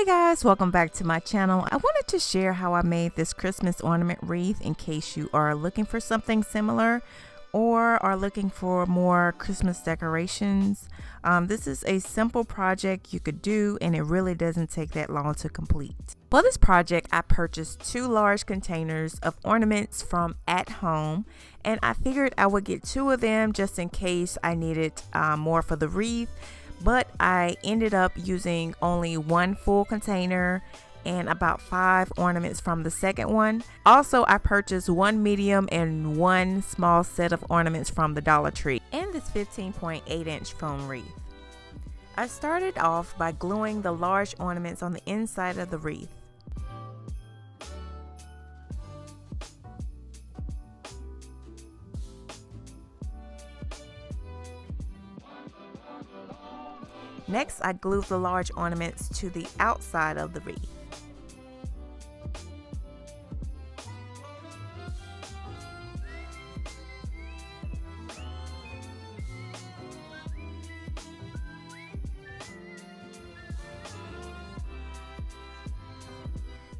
Guys, welcome back to my channel. I wanted to share how I made this Christmas ornament wreath in case you are looking for something similar or are looking for more Christmas decorations. This is a simple project you could do and it really doesn't take that long to complete. For this project, I purchased 2 large containers of ornaments from At Home, and I figured I would get 2 of them just in case I needed more for the wreath. But I ended up using only 1 full container and about 5 ornaments from the second one. Also, I purchased 1 medium and 1 small set of ornaments from the Dollar Tree and this 15.8-inch foam wreath. I started off by gluing the large ornaments on the inside of the wreath. Next, I glued the large ornaments to the outside of the wreath.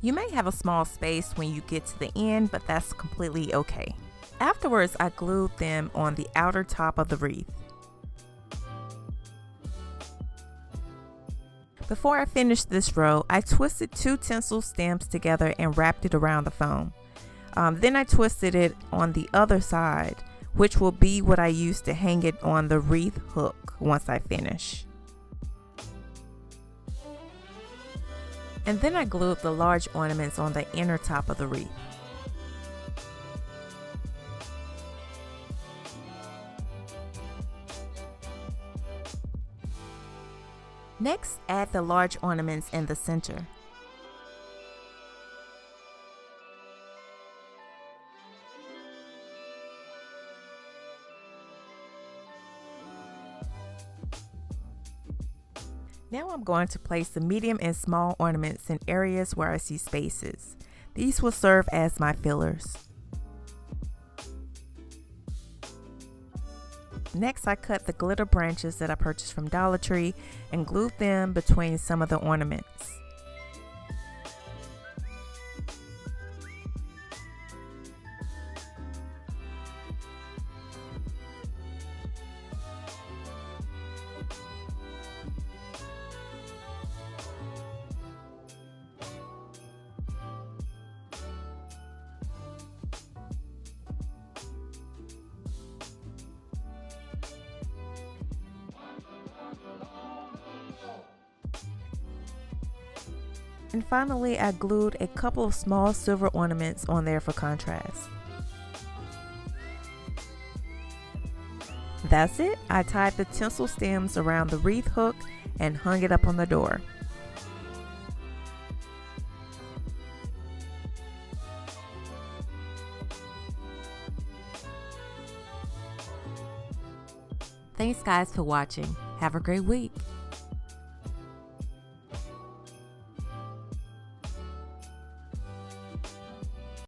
You may have a small space when you get to the end, but that's completely okay. Afterwards, I glued them on the outer top of the wreath. Before I finished this row, I twisted 2 tinsel stems together and wrapped it around the foam. Then I twisted it on the other side, which will be what I use to hang it on the wreath hook once I finish. And then I glued the large ornaments on the inner top of the wreath. Next, add the large ornaments in the center. Now I'm going to place the medium and small ornaments in areas where I see spaces. These will serve as my fillers. Next, I cut the glitter branches that I purchased from Dollar Tree and glued them between some of the ornaments. And finally, I glued a couple of small silver ornaments on there for contrast. That's it. I tied the tinsel stems around the wreath hook and hung it up on the door. Thanks guys for watching. Have a great week.